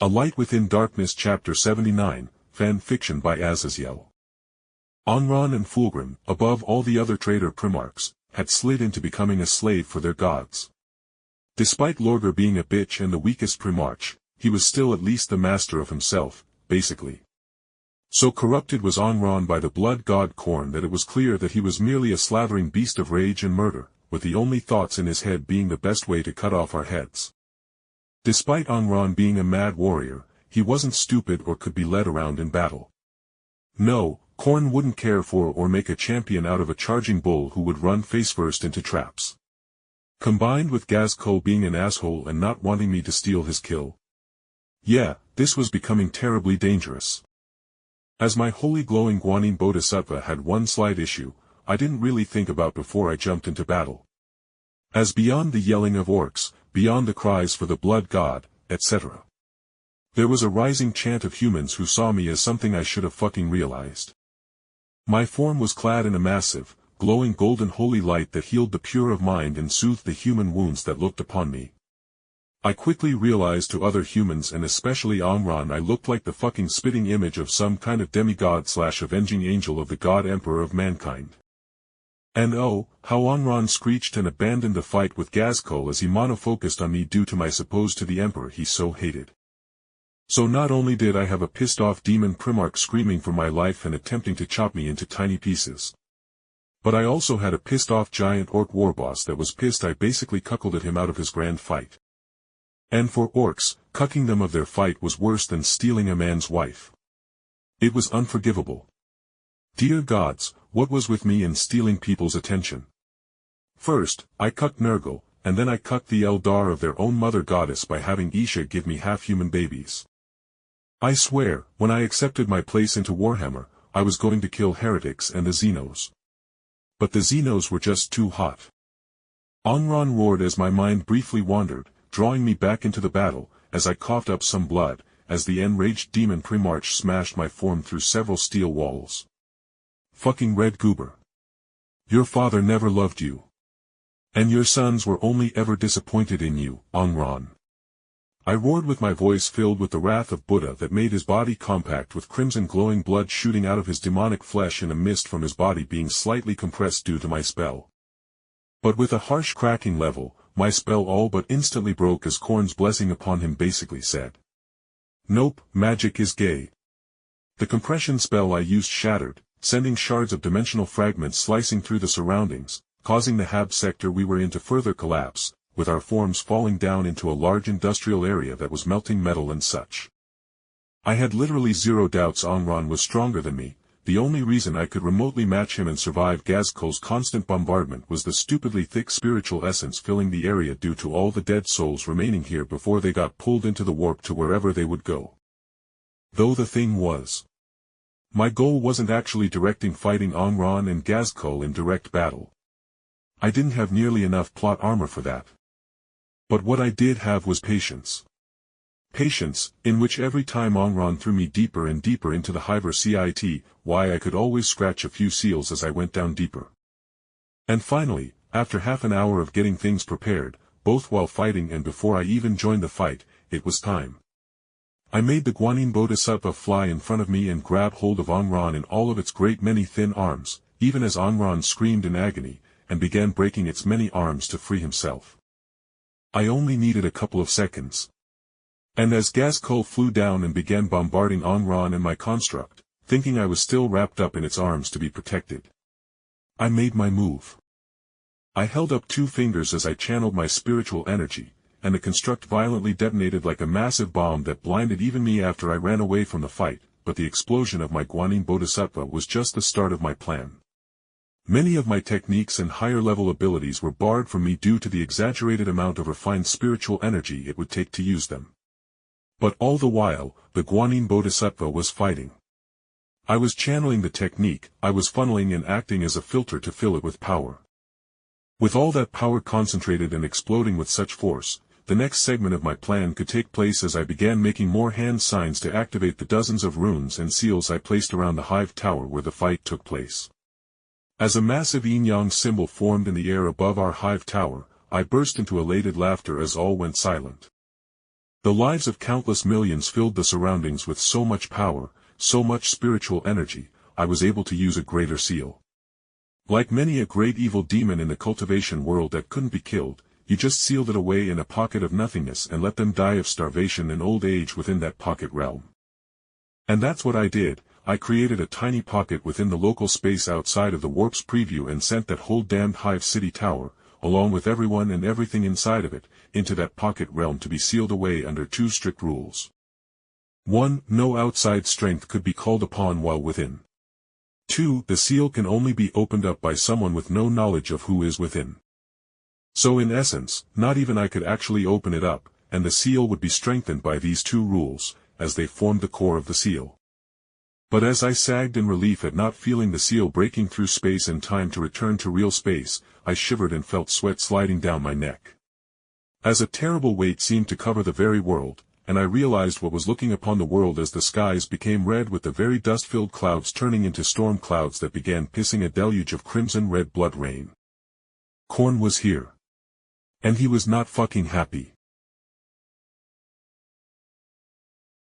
A Light Within Darkness Chapter 79, Fan Fiction by Azazyel. Angron and Fulgrim, above all the other Traitor Primarchs, had slid into becoming a slave for their gods. Despite Lorgar being a bitch and the weakest Primarch, he was still at least the master of himself, basically. So corrupted was Angron by the blood god Khorne that it was clear that he was merely a slathering beast of rage and murder, with the only thoughts in his head being the best way to cut off our heads. Despite Angron being a mad warrior, he wasn't stupid or could be led around in battle. No, Khorne wouldn't care for or make a champion out of a charging bull who would run face-first into traps. Combined with Azazyel being an asshole and not wanting me to steal his kill. Yeah, this was becoming terribly dangerous. As my holy glowing Guanine Bodhisattva had one slight issue, I didn't really think about before I jumped into battle. As beyond the yelling of orcs, beyond the cries for the blood god, etc. there was a rising chant of humans who saw me as something I should have fucking realized. My form was clad in a massive, glowing golden holy light that healed the pure of mind and soothed the human wounds that looked upon me. I quickly realized to other humans and especially Angron I looked like the fucking spitting image of some kind of demigod/avenging angel of the god emperor of mankind. And oh, how Angron screeched and abandoned the fight with Azazyel as he monofocused on me due to my supposed to the emperor he so hated. So not only did I have a pissed-off demon Primarch screaming for my life and attempting to chop me into tiny pieces, but I also had a pissed-off giant orc warboss that was pissed I basically cuckolded him out of his grand fight. And for orcs, cucking them of their fight was worse than stealing a man's wife. It was unforgivable. Dear gods, what was with me in stealing people's attention? First, I cucked Nurgle, and then I cucked the Eldar of their own mother goddess by having Isha give me half-human babies. I swear, when I accepted my place into Warhammer, I was going to kill heretics and the Xenos. But the Xenos were just too hot. Angron roared as my mind briefly wandered, drawing me back into the battle, as I coughed up some blood, as the enraged demon Primarch smashed my form through several steel walls. Fucking red goober. Your father never loved you. And your sons were only ever disappointed in you, Angron. I roared with my voice filled with the wrath of Buddha that made his body compact with crimson glowing blood shooting out of his demonic flesh and a mist from his body being slightly compressed due to my spell. But with a harsh cracking level, my spell all but instantly broke as Khorne's blessing upon him basically said. Nope, magic is gay. The compression spell I used shattered, sending shards of dimensional fragments slicing through the surroundings, causing the hab sector we were in to further collapse, with our forms falling down into a large industrial area that was melting metal and such. I had literally zero doubts Angron was stronger than me. The only reason I could remotely match him and survive Azazyel's constant bombardment was the stupidly thick spiritual essence filling the area due to all the dead souls remaining here before they got pulled into the warp to wherever they would go. Though the thing was, my goal wasn't actually directing fighting Angron and Azazyel in direct battle. I didn't have nearly enough plot armor for that. But what I did have was patience. Patience, in which every time Angron threw me deeper and deeper into the Hyver City, I could always scratch a few seals as I went down deeper. And finally, after half an hour of getting things prepared, both while fighting and before I even joined the fight, it was time. I made the Guanine Bodhisattva fly in front of me and grab hold of Angron in all of its great many thin arms, even as Angron screamed in agony, and began breaking its many arms to free himself. I only needed a couple of seconds. And as Azazyel flew down and began bombarding Angron and my construct, thinking I was still wrapped up in its arms to be protected, I made my move. I held up two fingers as I channeled my spiritual energy, and the construct violently detonated like a massive bomb that blinded even me after I ran away from the fight, but the explosion of my Guanine Bodhisattva was just the start of my plan. Many of my techniques and higher-level abilities were barred from me due to the exaggerated amount of refined spiritual energy it would take to use them. But all the while, the Guanine Bodhisattva was fighting. I was channeling the technique, I was funneling and acting as a filter to fill it with power. With all that power concentrated and exploding with such force, the next segment of my plan could take place as I began making more hand signs to activate the dozens of runes and seals I placed around the hive tower where the fight took place. As a massive yin-yang symbol formed in the air above our hive tower, I burst into elated laughter as all went silent. The lives of countless millions filled the surroundings with so much power, so much spiritual energy. I was able to use a greater seal. Like many a great evil demon in the cultivation world that couldn't be killed, you just sealed it away in a pocket of nothingness and let them die of starvation and old age within that pocket realm. And that's what I did. I created a tiny pocket within the local space outside of the warp's preview and sent that whole damned Hive City tower, along with everyone and everything inside of it, into that pocket realm to be sealed away under 2 strict rules. 1. No outside strength could be called upon while within. 2. The seal can only be opened up by someone with no knowledge of who is within. So in essence, not even I could actually open it up, and the seal would be strengthened by these 2 rules, as they formed the core of the seal. But as I sagged in relief at not feeling the seal breaking through space and time to return to real space, I shivered and felt sweat sliding down my neck. As a terrible weight seemed to cover the very world, and I realized what was looking upon the world as the skies became red with the very dust-filled clouds turning into storm clouds that began pissing a deluge of crimson-red blood rain. Khorne was here. And he was not fucking happy.